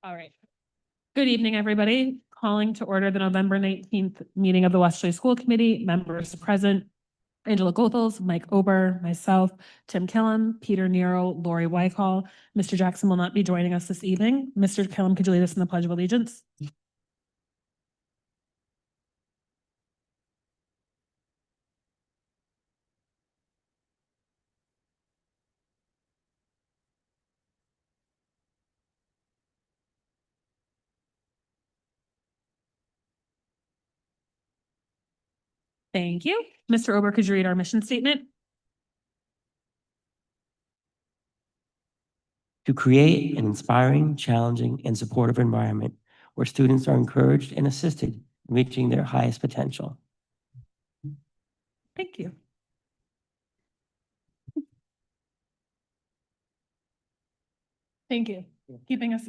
All right. Good evening, everybody. Calling to order the November 19th meeting of the Westerly School Committee. Members present: Angela Goethals, Mike Ober, myself, Tim Killam, Peter Nero, Lori Wycall. Mr. Jackson will not be joining us this evening. Mr. Killam, could you lead us in the Pledge of Allegiance? Thank you. Mr. Ober, could you read our mission statement? To create an inspiring, challenging, and supportive environment where students are encouraged and assisted in reaching their highest potential. Thank you. Thank you. Keeping us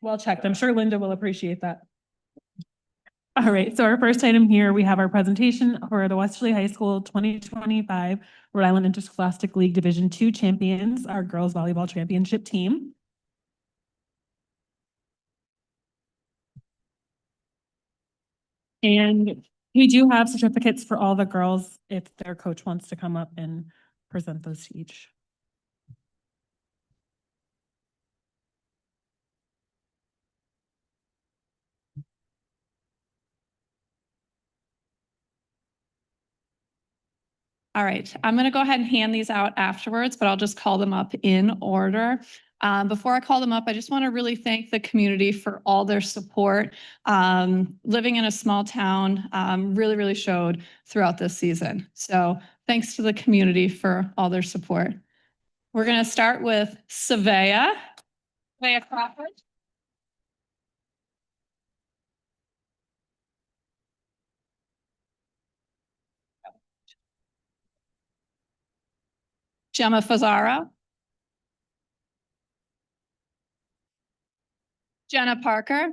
well checked. I'm sure Linda will appreciate that. All right, so our first item here, we have our presentation for the Westerly High School 2025 Rhode Island Interscholastic League Division II champions, our girls volleyball championship team. And we do have certificates for all the girls if their coach wants to come up and present those to each. All right, I'm going to go ahead and hand these out afterwards, but I'll just call them up in order. Before I call them up, I just want to really thank the community for all their support. Living in a small town really showed throughout this season. So thanks to the community for all their support. We're going to start with Savea Crawford. Gemma Fazzaro. Jenna Parker.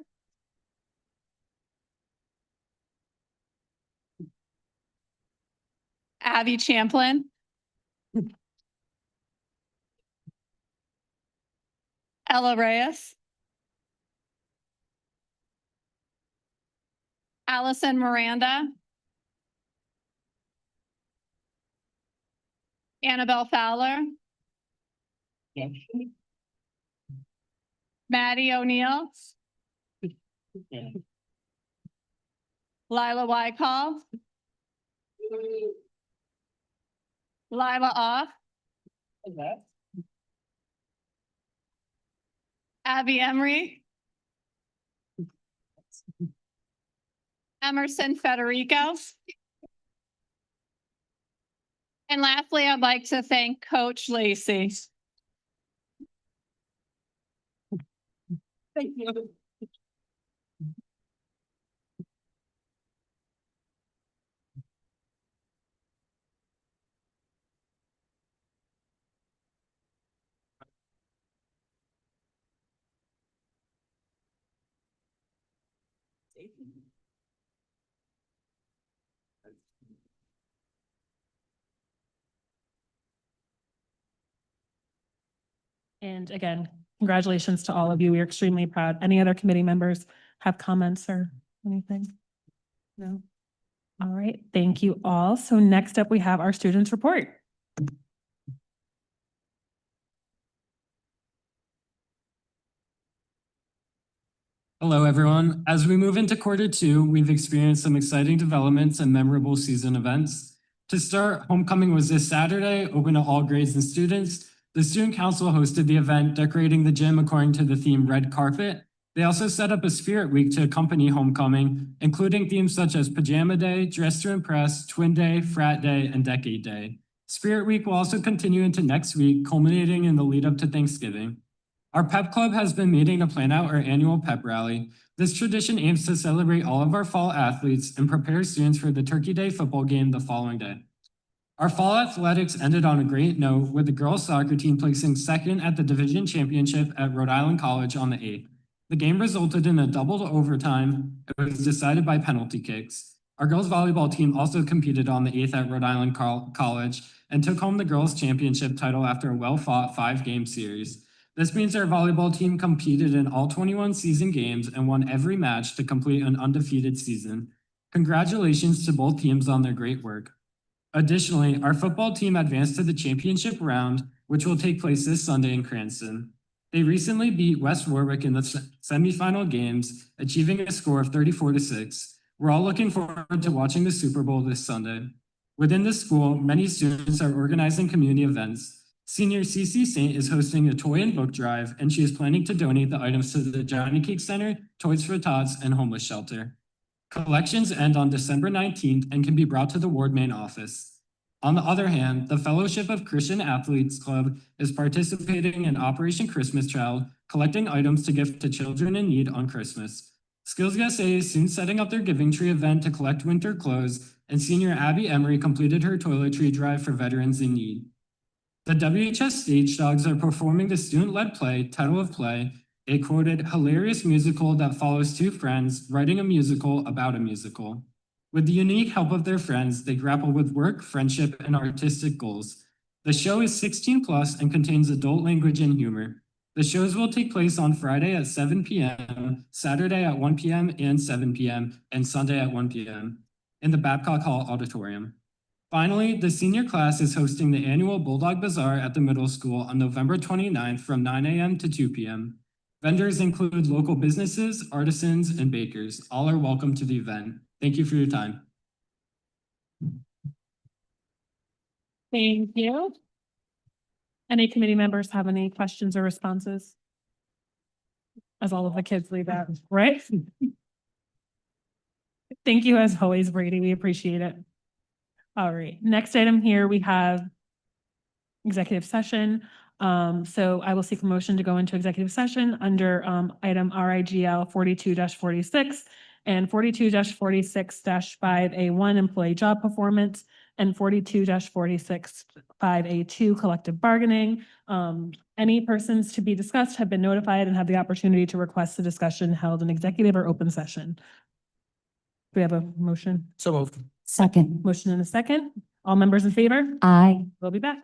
Abby Champlin. Ella Reyes. Allison Miranda. Annabelle Fowler. Maddie O'Neill. Lila Wycall. Lila Off. Abby Emery. Emerson Federico. And lastly, I'd like to thank Coach Lacey. Thank you. And again, congratulations to all of you. We are extremely proud. Any other committee members have comments or anything? No? All right, thank you all. So next up, we have our students report. Hello, everyone. As we move into Q2, we've experienced some exciting developments and memorable season events. To start, homecoming was this Saturday, open to all grades and students. The student council hosted the event, decorating the gym according to the theme Red Carpet. They also set up a spirit week to accompany homecoming, including themes such as Pajama Day, Dress to Impress, Twin Day, Frat Day, and Decade Day. Spirit Week will also continue into next week, culminating in the lead up to Thanksgiving. Our pep club has been meeting to plan out our annual pep rally. This tradition aims to celebrate all of our fall athletes and prepare students for the Turkey Day football game the following day. Our fall athletics ended on a great note with the girls soccer team placing second at the division championship at Rhode Island College on the 8th. The game resulted in a double overtime. It was decided by penalty kicks. Our girls volleyball team also competed on the 8th at Rhode Island College and took home the girls championship title after a well-fought 5-game series. This means our volleyball team competed in all 21 season games and won every match to complete an undefeated season. Congratulations to both teams on their great work. Additionally, our football team advanced to the championship round, which will take place this Sunday in Cranston. They recently beat West Warwick in the semifinal games, achieving a score of 34-6. We're all looking forward to watching the Super Bowl this Sunday. Within the school, many students are organizing community events. Senior CC Saint is hosting a toy and book drive, and she is planning to donate the items to the Johnny Cake Center, Toys for Tots, and Homeless Shelter. Collections end on December 19th and can be brought to the ward main office. On the other hand, the Fellowship of Christian Athletes Club is participating in Operation Christmas Child, collecting items to gift to children in need on Christmas. Skills USA is soon setting up their Giving Tree event to collect winter clothes, and senior Abby Emery completed her toiletry drive for veterans in need. The WHS Stage Dogs are performing the student-led play, Title of Play, a quoted hilarious musical that follows two friends writing a musical about a musical. With the unique help of their friends, they grapple with work, friendship, and artistic goals. The show is 16 plus and contains adult language and humor. The shows will take place on Friday at 7 p.m., Saturday at 1 p.m. and 7 p.m., and Sunday at 1 p.m. in the Babcock Hall Auditorium. Finally, the senior class is hosting the annual Bulldog Bazaar at the middle school on November 29th from 9 a.m. to 2 p.m. Vendors include local businesses, artisans, and bakers. All are welcome to the event. Thank you for your time. Thank you. Any committee members have any questions or responses? As all of the kids leave out, right? Thank you as always, Brady. We appreciate it. All right, next item here, we have executive session. So I will seek a motion to go into executive session under item RIGL 42-46 and 42-46-5A1 employee job performance and 42-46-5A2 collective bargaining. Any persons to be discussed have been notified and have the opportunity to request the discussion held in executive or open session. Do we have a motion? So moved. Second. Motion and a second. All members in favor? Aye. We'll be back.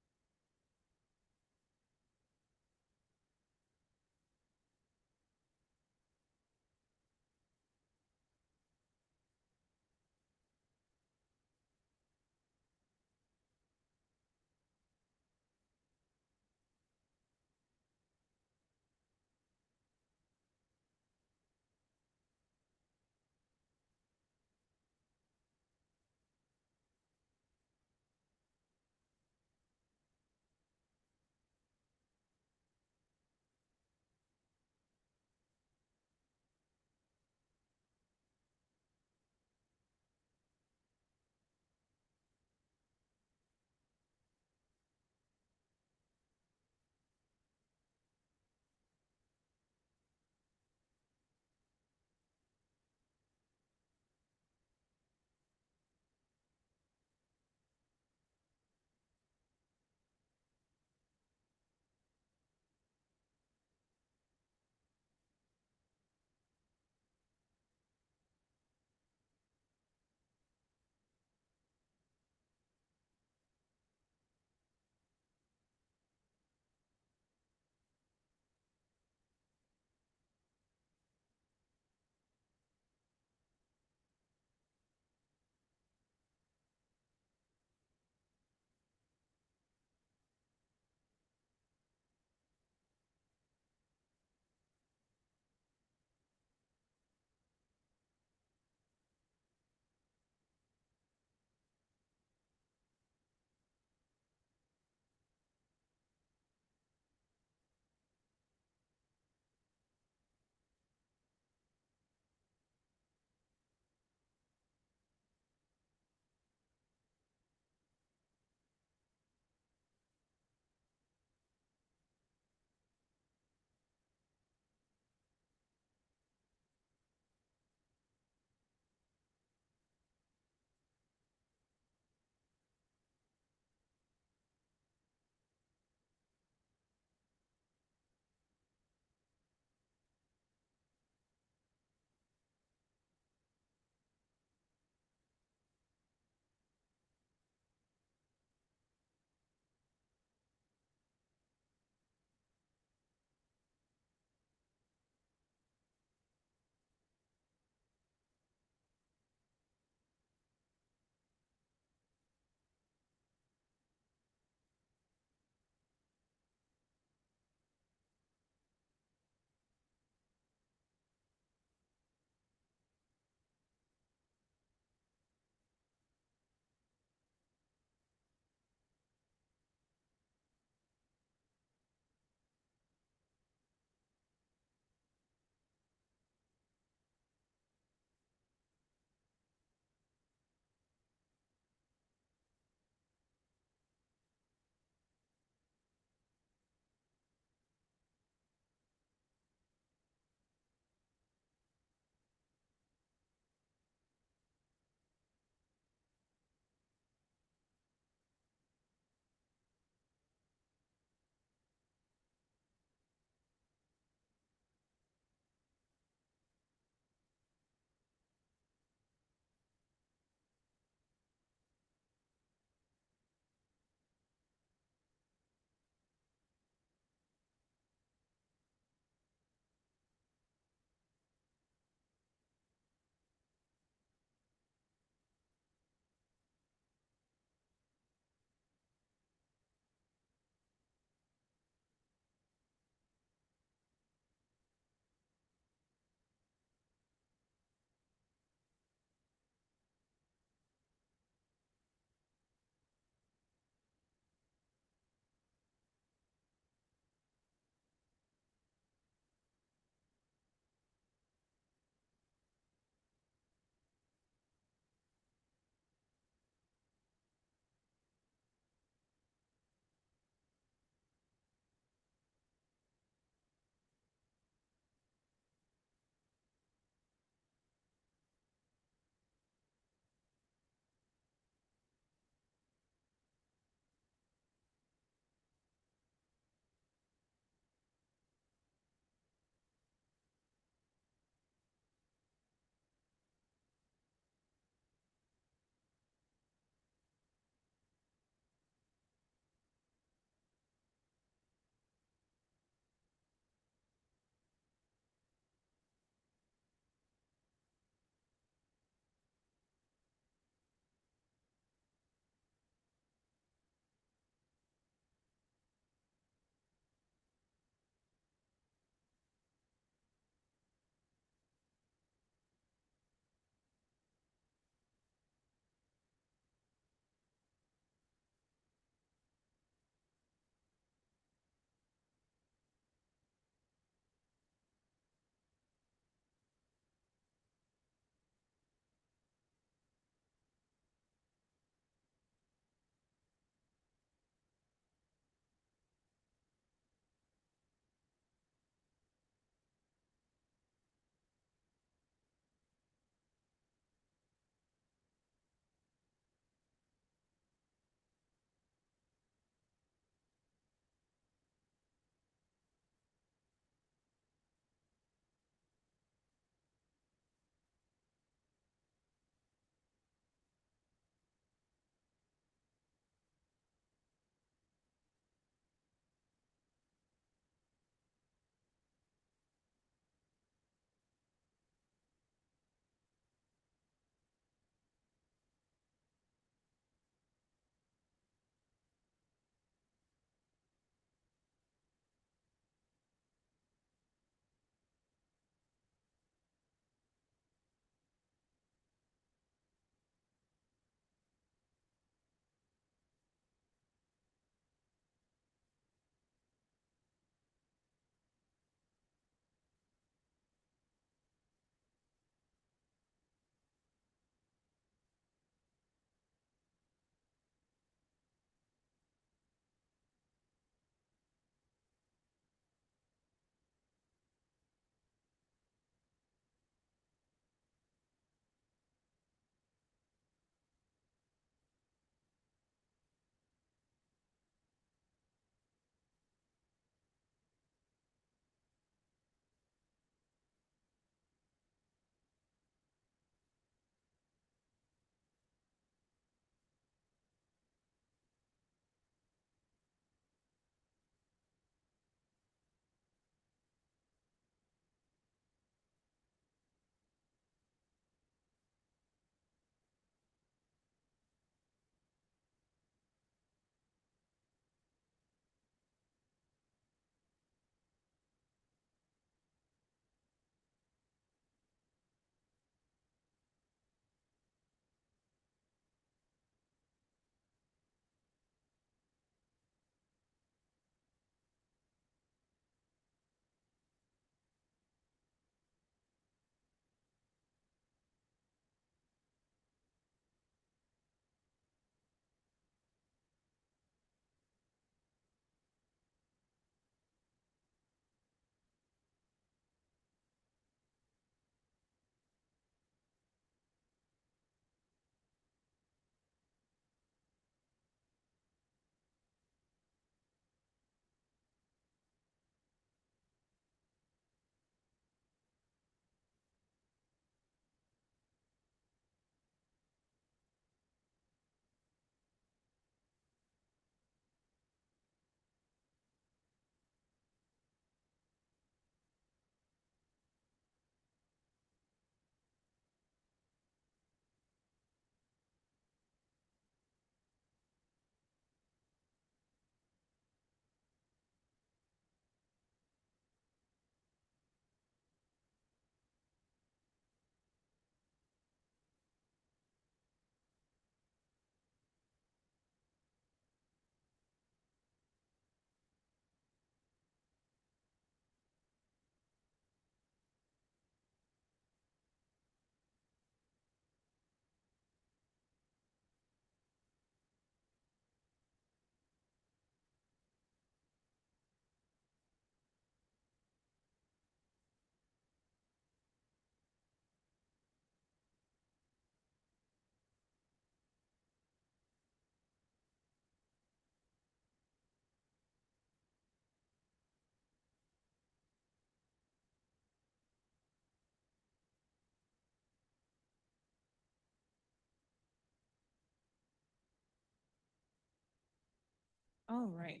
All right.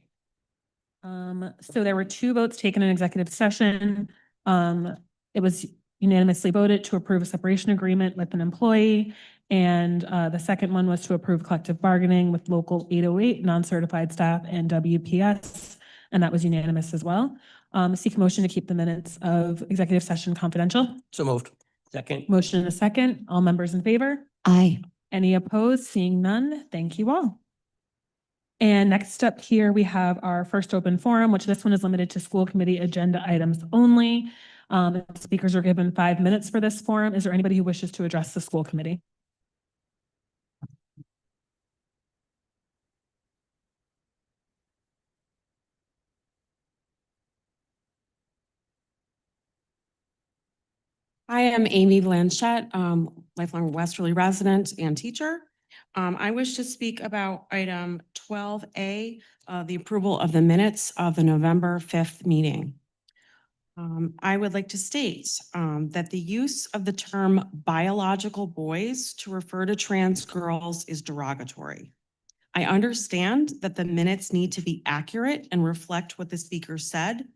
So there were 2 votes taken in executive session. It was unanimously voted to approve a separation agreement with an employee. And the second one was to approve collective bargaining with local 808 non-certified staff and WPS. And that was unanimous as well. Seek a motion to keep the minutes of executive session confidential. So moved. Second. Motion and a second. All members in favor? Aye. Any opposed? Seeing none, thank you all. And next up here, we have our first open forum, which this one is limited to school committee agenda items only. Speakers are given 5 minutes for this forum. Is there anybody who wishes to address the school committee? I am Amy Blanchette, lifelong Westerly resident and teacher. I wish to speak about item 12A, the approval of the minutes of the November 5th meeting. I would like to state that the use of the term biological boys to refer to trans girls is derogatory. I understand that the minutes need to be accurate and reflect what the speaker said,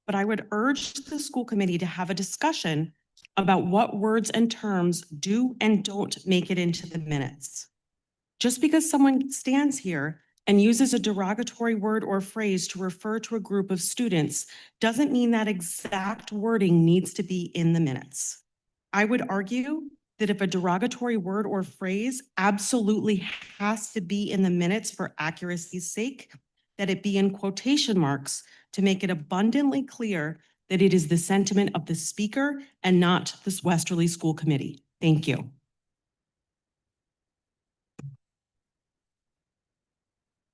but I would urge the school committee to have a discussion about what words and terms do and don't make it into the minutes. Just because someone stands here and uses a derogatory word or phrase to refer to a group of students doesn't mean that exact wording needs to be in the minutes. I would argue that if a derogatory word or phrase absolutely has to be in the minutes for accuracy's sake, that it be in quotation marks to make it abundantly clear that it is the sentiment of the speaker and not this Westerly School Committee. Thank you.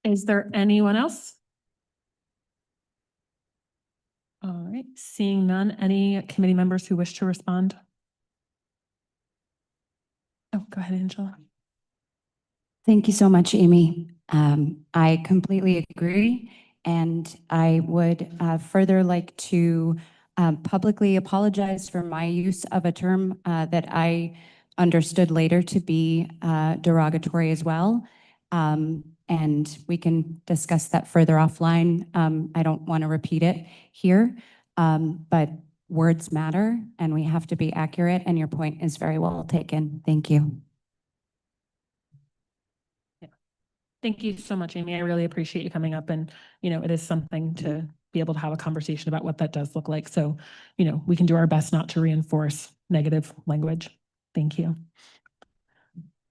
Is there anyone else? All right, seeing none, any committee members who wish to respond? Oh, go ahead, Angela. Thank you so much, Amy. I completely agree. And I would further like to publicly apologize for my use of a term that I understood later to be derogatory as well. And we can discuss that further offline. I don't want to repeat it here, but words matter and we have to be accurate. And your point is very well taken. Thank you. Thank you so much, Amy. I really appreciate you coming up and, it is something to be able to have a conversation about what that does look like. So, we can do our best not to reinforce negative language. Thank you.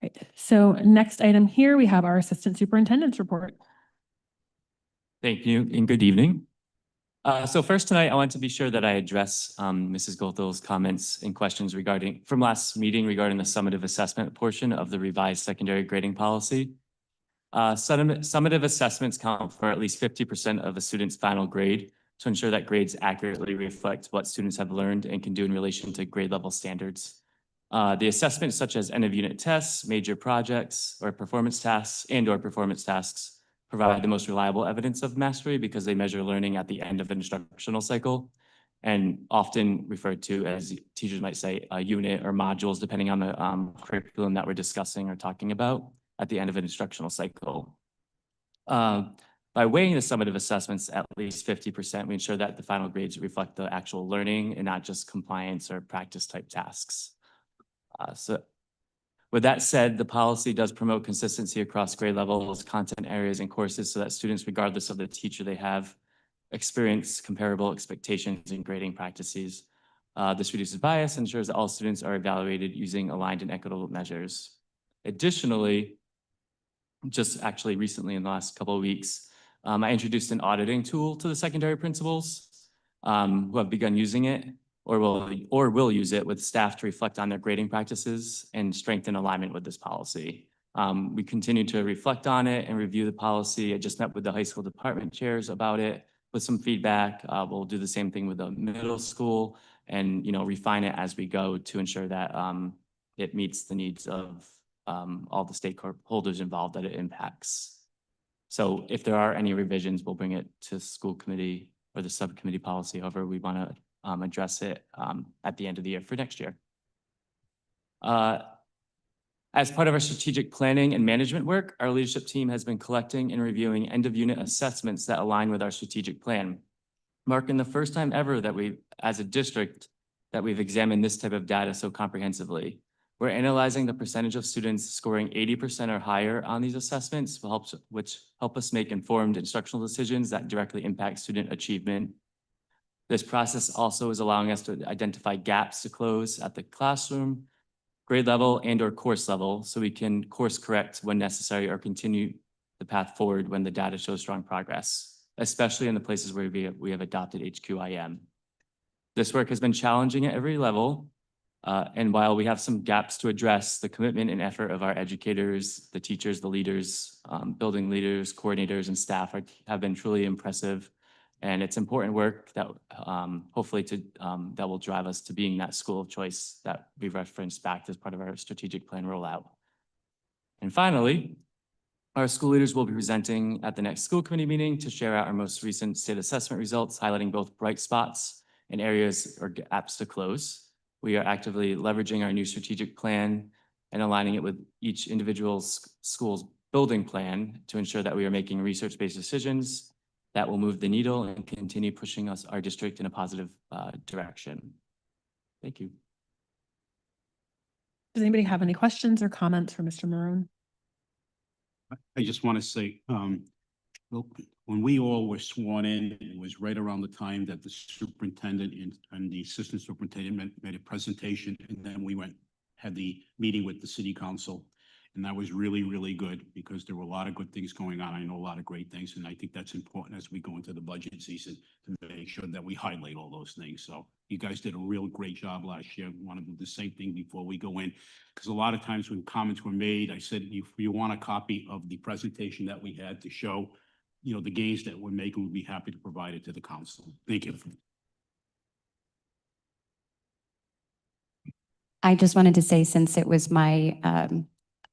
Right. So next item here, we have our assistant superintendent's report. Thank you and good evening. So first tonight, I want to be sure that I address Mrs. Gothel's comments and questions from last meeting regarding the summative assessment portion of the revised secondary grading policy. Summative assessments count for at least 50% of a student's final grade to ensure that grades accurately reflect what students have learned and can do in relation to grade level standards. The assessments such as end of unit tests, major projects, or performance tasks provide the most reliable evidence of mastery because they measure learning at the end of an instructional cycle and often referred to as, teachers might say, a unit or modules, depending on the curriculum that we're discussing or talking about at the end of an instructional cycle. By weighing the summative assessments at least 50%, we ensure that the final grades reflect the actual learning and not just compliance or practice type tasks. So with that said, the policy does promote consistency across grade levels, content areas, and courses so that students, regardless of the teacher they have, experience comparable expectations and grading practices. This reduces bias and ensures that all students are evaluated using aligned and equitable measures. Additionally, just actually recently in the last couple of weeks, I introduced an auditing tool to the secondary principals who have begun using it or will use it with staff to reflect on their grading practices and strengthen alignment with this policy. We continue to reflect on it and review the policy. I just met with the high school department chairs about it with some feedback. We'll do the same thing with the middle school and refine it as we go to ensure that it meets the needs of all the stakeholders involved that it impacts. So if there are any revisions, we'll bring it to school committee or the subcommittee policy. However, we want to address it at the end of the year for next year. As part of our strategic planning and management work, our leadership team has been collecting and reviewing end-of-unit assessments that align with our strategic plan, marking the first time ever that as a district, that we've examined this type of data so comprehensively. We're analyzing the percentage of students scoring 80% or higher on these assessments, which help us make informed instructional decisions that directly impact student achievement. This process also is allowing us to identify gaps to close at the classroom, grade level, and/or course level, so we can course correct when necessary or continue the path forward when the data shows strong progress, especially in the places where we have adopted HQIM. This work has been challenging at every level, and while we have some gaps to address, the commitment and effort of our educators, the teachers, the leaders, building leaders, coordinators, and staff have been truly impressive. And it's important work that hopefully that will drive us to being that school of choice that we referenced back as part of our strategic plan rollout. And finally, our school leaders will be presenting at the next school committee meeting to share out our most recent state assessment results, highlighting both bright spots and areas or gaps to close. We are actively leveraging our new strategic plan and aligning it with each individual school's building plan to ensure that we are making research-based decisions that will move the needle and continue pushing our district in a positive direction. Thank you. Does anybody have any questions or comments for Mr. Maroon? I just want to say, well, when we all were sworn in, it was right around the time that the superintendent and the assistant superintendent made a presentation, and then we had the meeting with the city council. And that was really, really good because there were a lot of good things going on. I know a lot of great things, and I think that's important as we go into the budget season to make sure that we highlight all those things. So you guys did a real great job last year. We want to do the same thing before we go in, because a lot of times when comments were made, I said, if you want a copy of the presentation that we had to show, the gains that we're making, we'd be happy to provide it to the council. Thank you. I just wanted to say, since it was my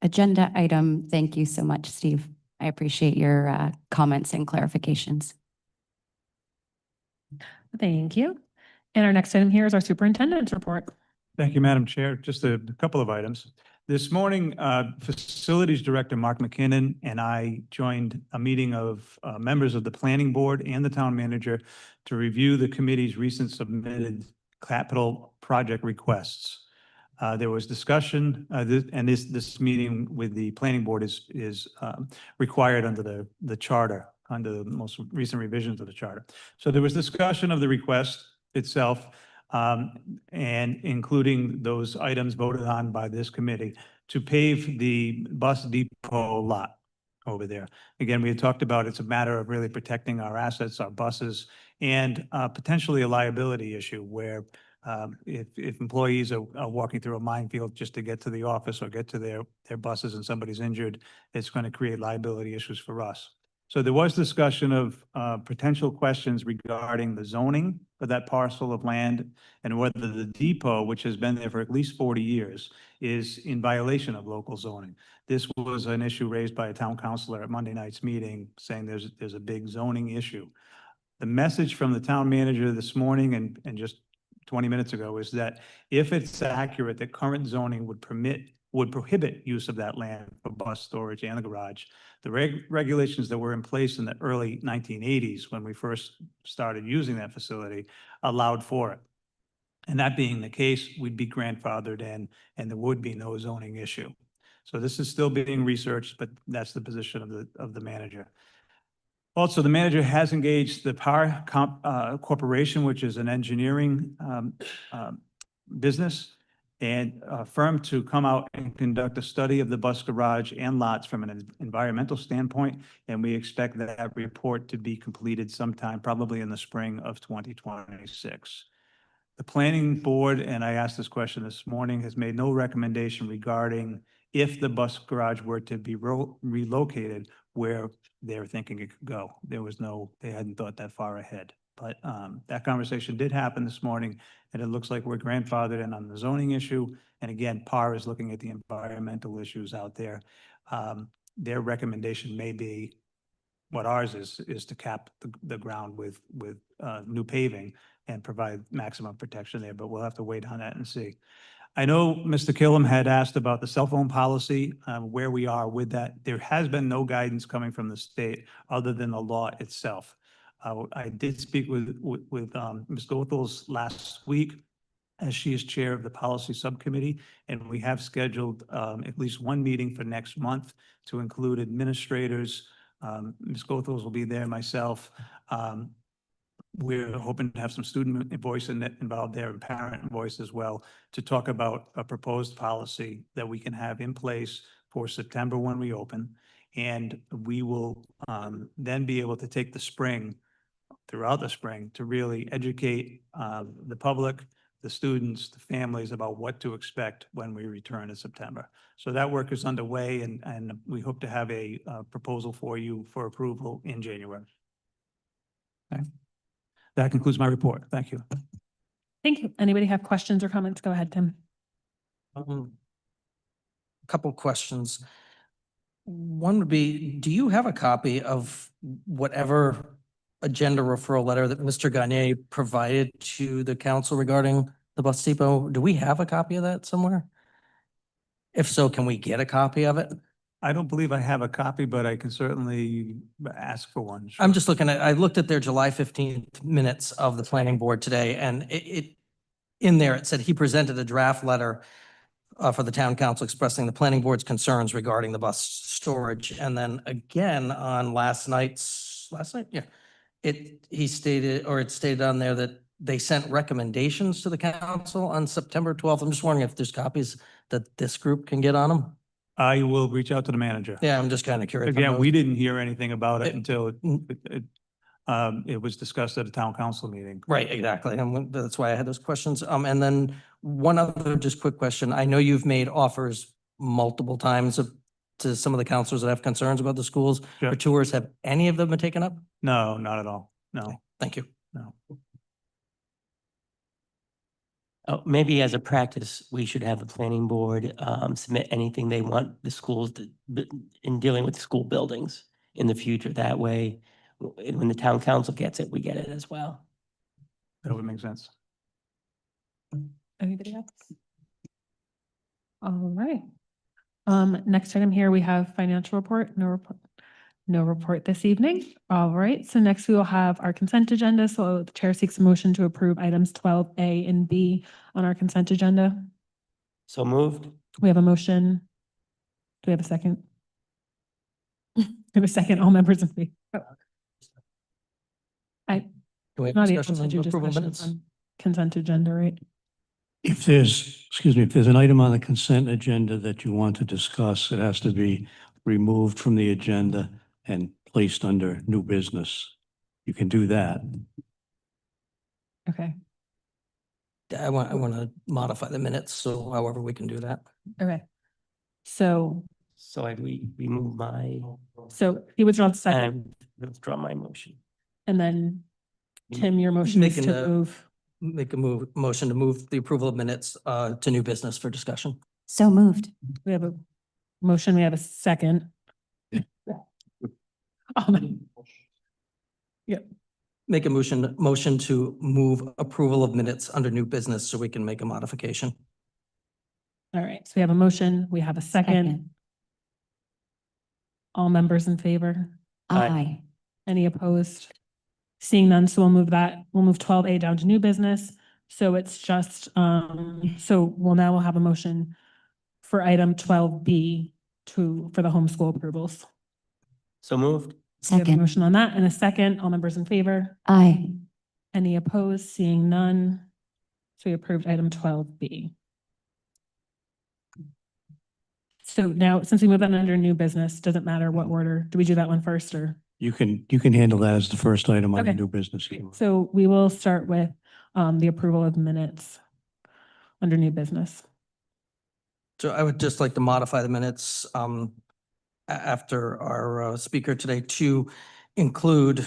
agenda item, thank you so much, Steve. I appreciate your comments and clarifications. Thank you. And our next item here is our superintendent's report. Thank you, Madam Chair. Just a couple of items. This morning, Facilities Director Mark McKinnon and I joined a meeting of members of the Planning Board and the Town Manager to review the committee's recent submitted capital project requests. There was discussion, and this meeting with the Planning Board is required under the charter, under the most recent revisions of the charter. So there was discussion of the request itself, and including those items voted on by this committee to pave the bus depot lot over there. Again, we had talked about it's a matter of really protecting our assets, our buses, and potentially a liability issue where if employees are walking through a minefield just to get to the office or get to their buses and somebody's injured, it's going to create liability issues for us. So there was discussion of potential questions regarding the zoning for that parcel of land and whether the depot, which has been there for at least 40 years, is in violation of local zoning. This was an issue raised by a town councilor at Monday night's meeting, saying there's a big zoning issue. The message from the town manager this morning and just 20 minutes ago is that if it's accurate that current zoning would prohibit use of that land for bus storage and the garage, the regulations that were in place in the early 1980s when we first started using that facility allowed for it. And that being the case, we'd be grandfathered in and there would be no zoning issue. So this is still being researched, but that's the position of the manager. Also, the manager has engaged the Power Corporation, which is an engineering business, and a firm to come out and conduct a study of the bus garage and lots from an environmental standpoint. And we expect that report to be completed sometime, probably in the spring of 2026. The planning board, and I asked this question this morning, has made no recommendation regarding if the bus garage were to be relocated where they're thinking it could go. They hadn't thought that far ahead. But that conversation did happen this morning, and it looks like we're grandfathered in on the zoning issue. And again, PAR is looking at the environmental issues out there. Their recommendation may be what ours is to cap the ground with new paving and provide maximum protection there, but we'll have to wait on that and see. I know Mr. Killam had asked about the cell phone policy, where we are with that. There has been no guidance coming from the state other than the law itself. I did speak with Ms. Goethals last week, as she is chair of the policy subcommittee, and we have scheduled at least one meeting for next month to include administrators. Ms. Goethals will be there, myself. We're hoping to have some student voice involved there and parent voice as well to talk about a proposed policy that we can have in place for September when we open. And we will then be able to take the spring, throughout the spring, to really educate the public, the students, the families about what to expect when we return in September. So that work is underway, and we hope to have a proposal for you for approval in January. Okay. That concludes my report. Thank you. Thank you. Anybody have questions or comments? Go ahead, Tim. Couple questions. One would be, do you have a copy of whatever agenda referral letter that Mr. Gagne provided to the council regarding the bus depot? Do we have a copy of that somewhere? If so, can we get a copy of it? I don't believe I have a copy, but I can certainly ask for one. I'm Sure. just looking at, I looked at their July 15th minutes of the planning board today, and in there, it said he presented a draft letter for the town council expressing the planning board's concerns regarding the bus storage. And then again, on last night, yeah, it stated on there that they sent recommendations to the council on September 12th. I'm just wondering if there's copies that this group can get on them. I will reach out to the manager. Yeah, I'm just kind of curious. on Again, those. we didn't hear anything about it It- until it was discussed at a town council meeting. Right, exactly. And that's why I had those questions. And then one other just quick question. I know you've made offers multiple times to some of the counselors that have concerns about the schools Sure. for tours. Have any of them been taken up? No, not at all. No, Thank you. no. Oh, maybe as a practice, we should have the planning board submit anything they want the schools to, in dealing with school buildings in the future. That way, when the town council gets it, we get it as well. That would make sense. Anybody else? All right. Next item here, we have financial report, no report. No report this evening. All right, so next we will have our consent agenda. So the chair seeks a motion to approve items 12A and B on our consent agenda. So moved. We have a motion. Do we have a second? We have a second, all members in favor. Can we have Not able discussion to on do approval of discussions minutes? on consent agenda, right? If there's, excuse me, if there's an item on the consent agenda that you want to discuss, it has to be removed from the agenda and placed under new business. You can do that. Okay, I want to modify the minutes, so however we can do that. okay. So So I remove my, he withdraws the second, and withdraw my motion. and then Tim, your motion is Making to a- move. Make a motion to move the approval of minutes to new business for discussion. So moved. We have a motion, we have a second. Make a motion to move approval of minutes under new business so we can make a modification. All right, so we have a motion, we have a second. All members in favor? Aye. Any opposed? Seeing none, so we'll move 12A down to new business. So it's just, so we'll have a motion for item 12B for the homeschool approvals. So moved. We have a Second. motion on that and a second. All members in favor? Aye. Any opposed? Seeing none. So we approved item 12B. So now, since we moved on under new business, doesn't matter what order. Do we do that one first or? You can handle that as the first item on the Okay. new business. So we will start with the approval of minutes under new business. So I would just like to modify the minutes after our speaker today to include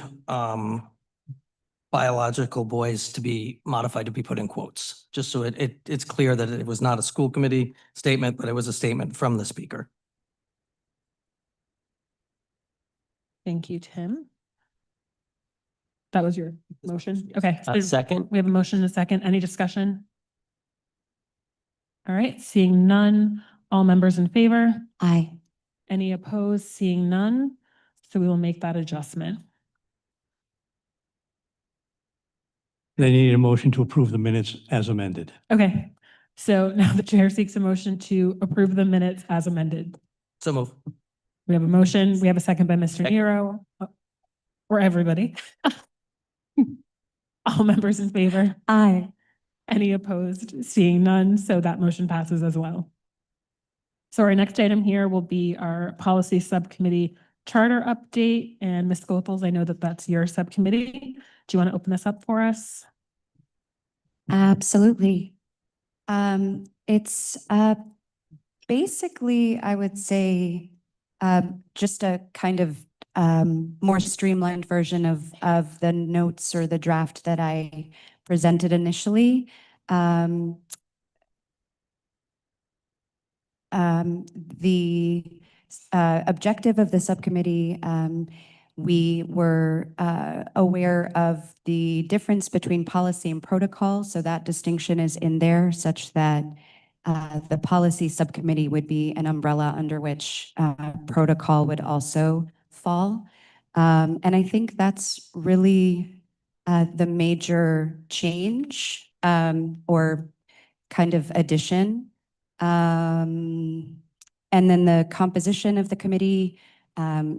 biological boys to be modified to be put in quotes, just so it's clear that it was not a school committee statement, but it was a statement from the speaker. Thank you, Tim. That was your motion? Okay. so Second. we have a motion and a second. Any discussion? All right, seeing none, all members in favor? Aye. Any opposed? Seeing none. So we will make that adjustment. Then you need a motion to approve the minutes as amended. Okay, so now the chair seeks a motion to approve the minutes as amended. So move. We have a motion. We have a second by Mr. Second. Nero. Or everybody. All members in favor? Aye. Any opposed? Seeing none, so that motion passes as well. So our next item here will be our policy subcommittee charter update. And Ms. Goethals, I know that that's your subcommittee. Do you want to open this up for us? Absolutely. It's basically, I would say, just a kind of more streamlined version of the notes or the draft that I presented initially. The objective of the subcommittee, we were aware of the difference between policy and protocol, so that distinction is in there such that the policy subcommittee would be an umbrella under which protocol would also fall. And I think that's really the major change or kind of addition. And then the composition of the committee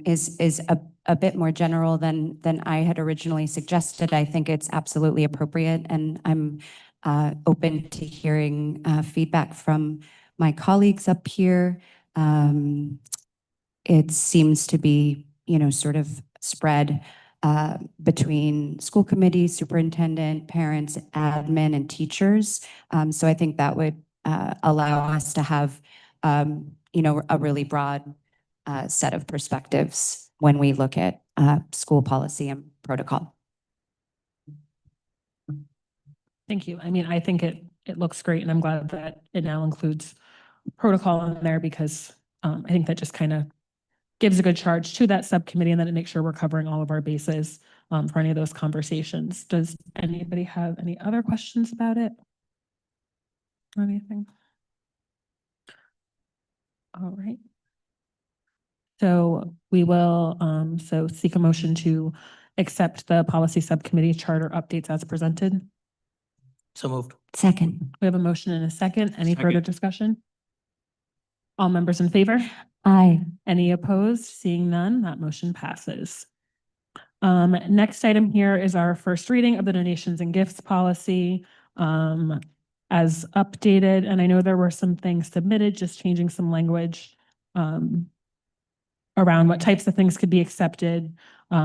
is a bit more general than I had originally suggested. I think it's absolutely appropriate, and I'm open to hearing feedback from my colleagues up here. It seems to be, sort of spread between school committee, superintendent, parents, admin, and teachers. So I think that would allow us to have, a really broad set of perspectives when we look at school policy and protocol. Thank you. I mean, I think it looks great, and I'm glad that it now includes protocol in there because I think that just kind of gives a good charge to that subcommittee, and then it makes sure we're covering all of our bases for any of those conversations. Does anybody have any other questions about it? Or anything? All right. So we will seek a motion to accept the policy subcommittee charter updates as presented. So moved. Second. We have a motion and a second. Any Second. further discussion? All members in favor? Aye. Any opposed? Seeing none, that motion passes. Next item here is our first reading of the donations and gifts policy as updated. And I know there were some things submitted, just changing some language around what types of things could be accepted. So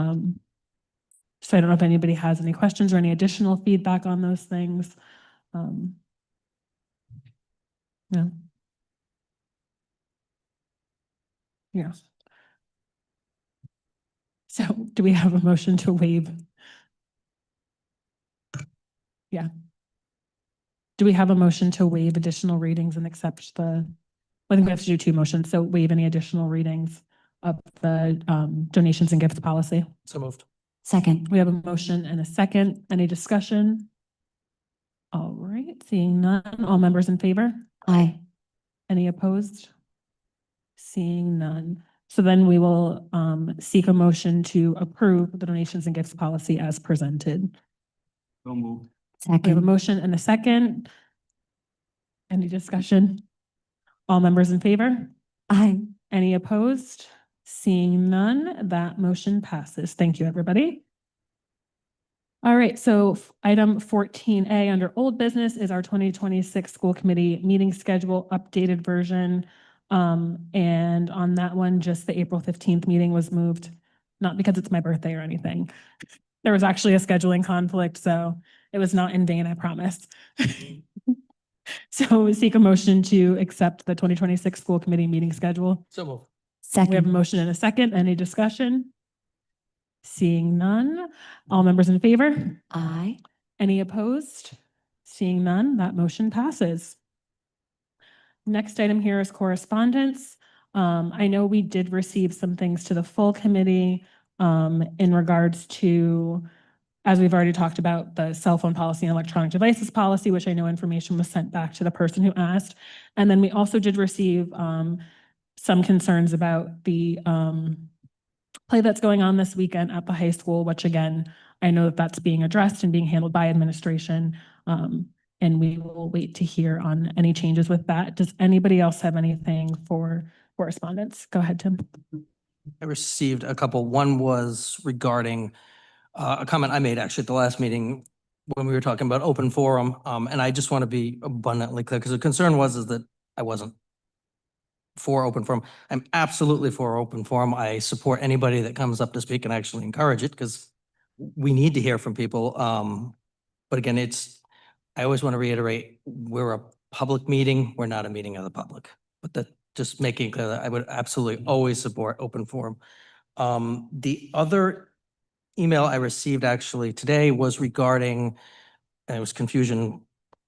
I don't know if anybody has any questions or any additional feedback on those things. Yeah. Yeah. So do we have a motion to waive? Yeah. Do we have a motion to waive additional readings and accept the, I think we have to do two motions, so waive any additional readings of the donations and gifts policy. So moved. Second. We have a motion and a second. Any discussion? All right, seeing none, all members in favor? Aye. Any opposed? Seeing none. So then we will seek a motion to approve the donations and gifts policy as presented. So moved. We have a Second. motion and a second. Any discussion? All members in favor? Aye. Any opposed? Seeing none, that motion passes. Thank you, everybody. All right, so item 14A under old business is our 2026 school committee meeting schedule updated version. And on that one, just the April 15th meeting was moved, not because it's my birthday or anything. There was actually a scheduling conflict, so it was not in vain, I promise. So we seek a motion to accept the 2026 school committee meeting schedule. So moved. We have a Second. motion and a second. Any discussion? Seeing none. All members in favor? Aye. Any opposed? Seeing none, that motion passes. Next item here is correspondence. I know we did receive some things to the full committee in regards to as we've already talked about, the cell phone policy and electronic devices policy, which I know information was sent back to the person who asked. And then we also did receive some concerns about the play that's going on this weekend at the high school, which again, I know that that's being addressed and being handled by administration. And we will wait to hear on any changes with that. Does anybody else have anything for correspondence? Go ahead, Tim. I received a couple. One was regarding a comment I made actually at the last meeting when we were talking about open forum. And I just want to be abundantly clear because the concern is that I wasn't for open forum. I'm absolutely for open forum. I support anybody that comes up to speak and actually encourage it because we need to hear from people. But again, I always want to reiterate, we're a public meeting. We're not a meeting of the public. But that just making clear that I would absolutely always support open forum. The other email I received actually today was regarding, and it was confusion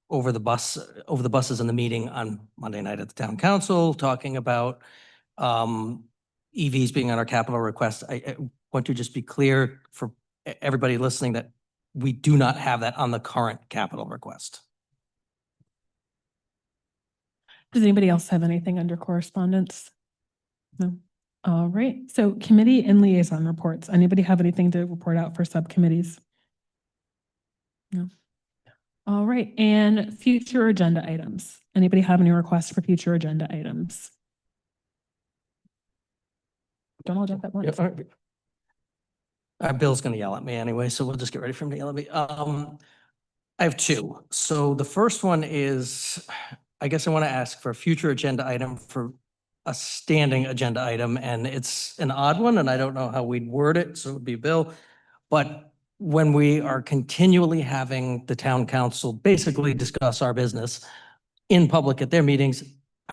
over the buses in the meeting on Monday night at the town council, talking about EVs being on our capital request. I want to just be clear for everybody listening that we do not have that on the current capital request. Does anybody else have anything under correspondence? No. All right. So committee and liaison reports. Anybody have anything to report out for subcommittees? No. All right. And future agenda items. Anybody have any requests for future agenda items? Don't all jump at once. Bill's going to yell at me anyway, so we'll just get ready for him to yell at me. I have two. So the first one is, I guess I want to ask for a future agenda item for a standing agenda item, and it's an odd one, and I don't know how we'd word it, so it would be Bill. But when we are continually having the town council basically discuss our business in public at their meetings,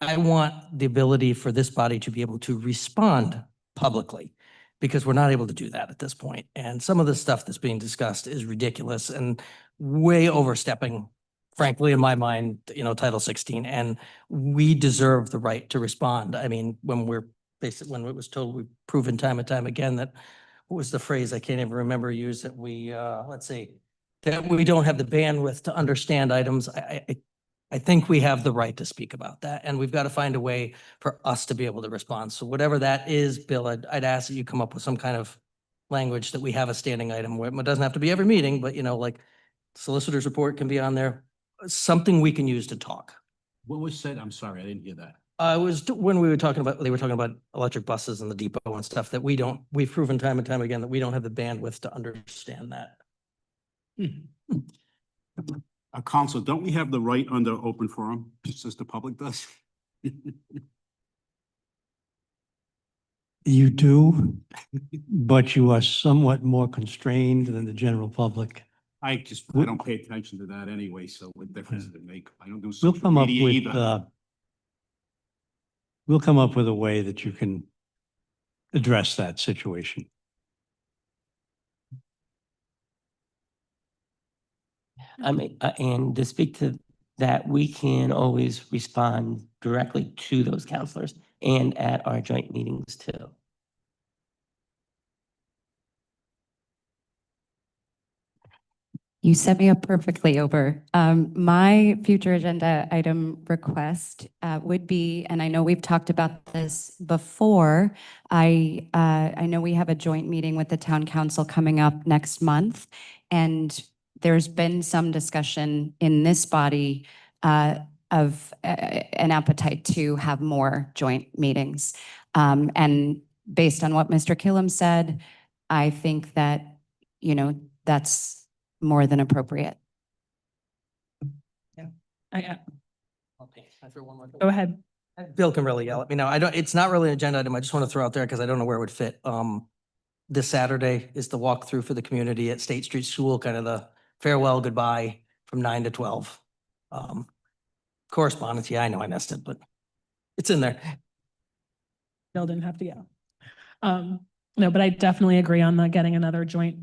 I want the ability for this body to be able to respond publicly, because we're not able to do that at this point. And some of the stuff that's being discussed is ridiculous and way overstepping, frankly, in my mind, Title 16. And we deserve the right to respond. I mean, when it was told, we've proven time and time again that, what was the phrase? I can't even remember use that that we don't have the bandwidth to understand items. I think we have the right to speak about that, and we've got to find a way for us to be able to respond. So whatever that is, Bill, I'd ask that you come up with some kind of language that we have a standing item where it doesn't have to be every meeting, but like solicitor's report can be on there, something we can use to talk. What was said? I'm sorry, I didn't hear that. It was when they were talking about electric buses and the depot and stuff that we've proven time and time again that we don't have the bandwidth to understand that. Council, don't we have the right under open forum, just as the public does? You do, but you are somewhat more constrained than the general public. I don't pay attention to that anyway, so what difference does it make? I don't do We'll social come up media with, either. we'll come up with a way that you can address that situation. I mean, and to speak to that, we can always respond directly to those counselors and at our joint meetings too. You set me up perfectly, Ober. My future agenda item request would be, and I know we've talked about this before, I know we have a joint meeting with the town council coming up next month, and there's been some discussion in this body of an appetite to have more joint meetings. And based on what Mr. Killam said, I think that, that's more than appropriate. Okay, I throw one more. Go ahead. Bill can really yell at me now. It's not really an agenda item. I just want to throw out there because I don't know where it would fit. This Saturday is the walkthrough for the community at State Street School, kind of the farewell, goodbye from 9 to 12. Correspondence, yeah, I know I missed it, but it's in there. Bill didn't have to yell. No, but I definitely agree on the getting another joint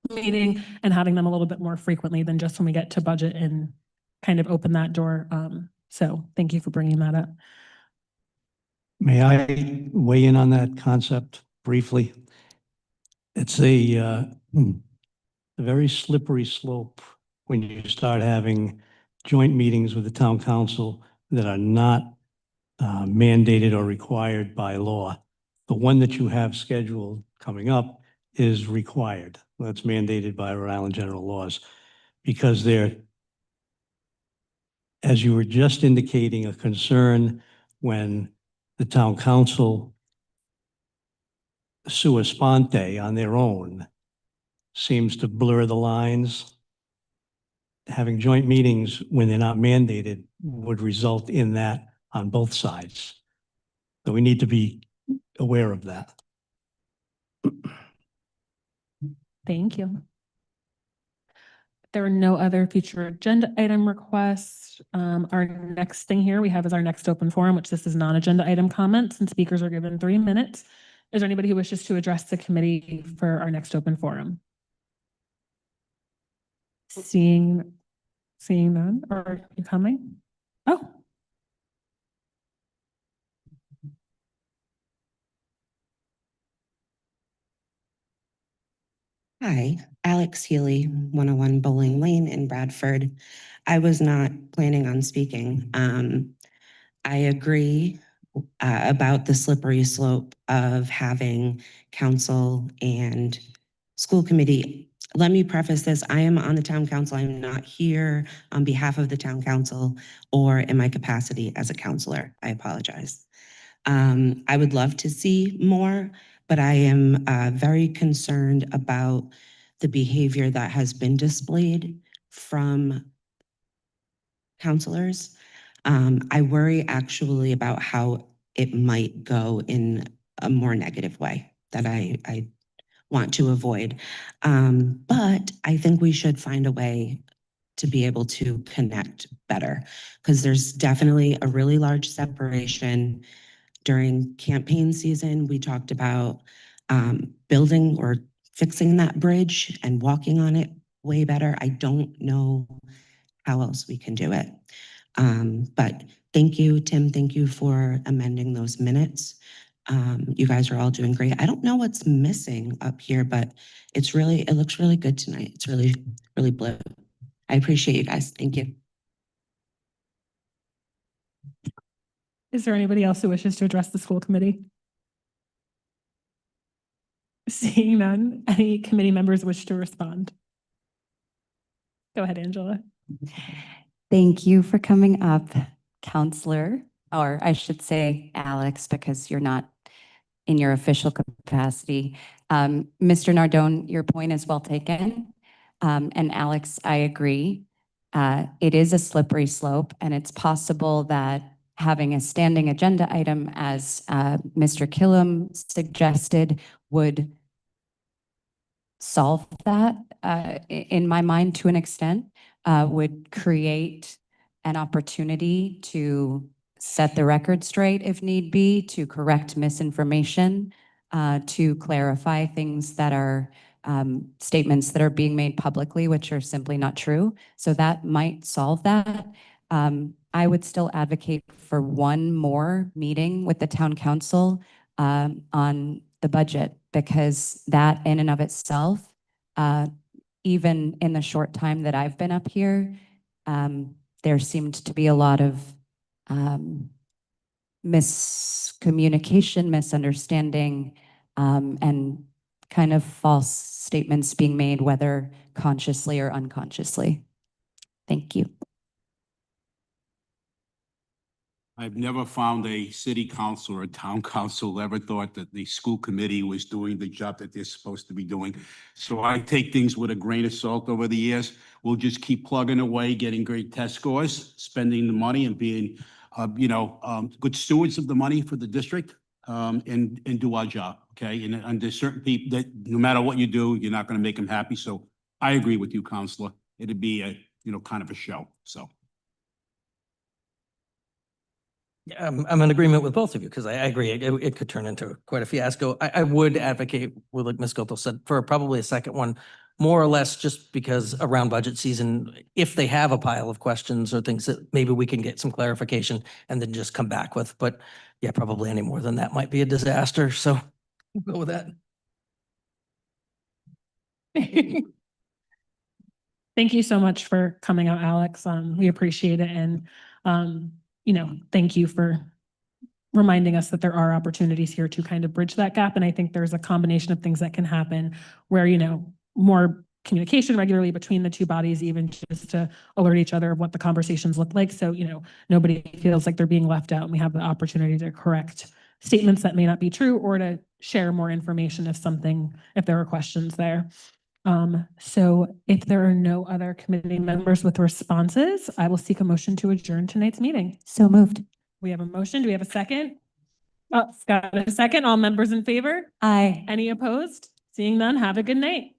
meeting and having them a little bit more frequently than just when we get to budget and kind of open that door. So thank you for bringing that up. May I weigh in on that concept briefly? It's the a very slippery slope when you start having joint meetings with the town council that are not mandated or required by law. The one that you have scheduled coming up is required. That's mandated by Rhode Island general laws because they're, as you were just indicating, a concern when the town council sua sponte on their own seems to blur the lines. Having joint meetings when they're not mandated would result in that on both sides. So we need to be aware of that. Thank you. There are no other future agenda item requests. Our next thing here we have is our next open forum, which this is non-agenda item comments, and speakers are given 3 minutes. Is there anybody who wishes to address the committee for our next open forum? Seeing none, or are you coming? Oh. Hi, Alex Healy, 101 Bowling Lane in Bradford. I was not planning on speaking. I agree about the slippery slope of having council and school committee. Let me preface this. I am on the town council. I'm not here on behalf of the town council or in my capacity as a counselor. I apologize. I would love to see more, but I am very concerned about the behavior that has been displayed from counselors. I worry actually about how it might go in a more negative way that I want to avoid. But I think we should find a way to be able to connect better because there's definitely a really large separation. During campaign season, we talked about building or fixing that bridge and walking on it way better. I don't know how else we can do it. But thank you, Tim. Thank you for amending those minutes. You guys are all doing great. I don't know what's missing up here, but it looks really good tonight. It's really, really blue. I appreciate you guys. Thank you. Is there anybody else who wishes to address the school committee? Seeing none, any committee members wish to respond? Go ahead, Angela. Thank you for coming up, Counselor, or I should say Alex, because you're not in your official capacity. Mr. Nardone, your point is well taken. And Alex, I agree. It is a slippery slope, and it's possible that having a standing agenda item, as Mr. Killam suggested, would solve that, in my mind, to an extent, would create an opportunity to set the record straight if need be, to correct misinformation, to clarify things that are statements that are being made publicly, which are simply not true. So that might solve that. I would still advocate for one more meeting with the town council on the budget, because that in and of itself, even in the short time that I've been up here, there seemed to be a lot of miscommunication, misunderstanding, and kind of false statements being made, whether consciously or unconsciously. Thank you. I've never found a city council or a town council ever thought that the school committee was doing the job that they're supposed to be doing. So I take things with a grain of salt over the years. We'll just keep plugging away, getting great test scores, spending the money and being, good stewards of the money for the district, and do our job, okay? And there's certain people that no matter what you do, you're not going to make them happy. So I agree with you, Counselor. It'd be a, kind of a show, so. I'm in agreement with both of you because I agree. It could turn into quite a fiasco. I would advocate, well, like Ms. Goethals said, for probably a second one, more or less just because around budget season, if they have a pile of questions or things that maybe we can get some clarification and then just come back with. But yeah, probably any more than that might be a disaster. So we'll go with that. Thank you so much for coming out, Alex. We appreciate it. And, thank you for reminding us that there are opportunities here to kind of bridge that gap. And I think there's a combination of things that can happen where, more communication regularly between the two bodies, even just to alert each other of what the conversations look like. So, nobody feels like they're being left out, and we have the opportunity to correct statements that may not be true or to share more information if there are questions there. So if there are no other committee members with responses, I will seek a motion to adjourn tonight's meeting. So moved. We have a motion. Do we have a second? Oh, Scott, a second. All members in favor? Aye. Any opposed? Seeing none, have a good night.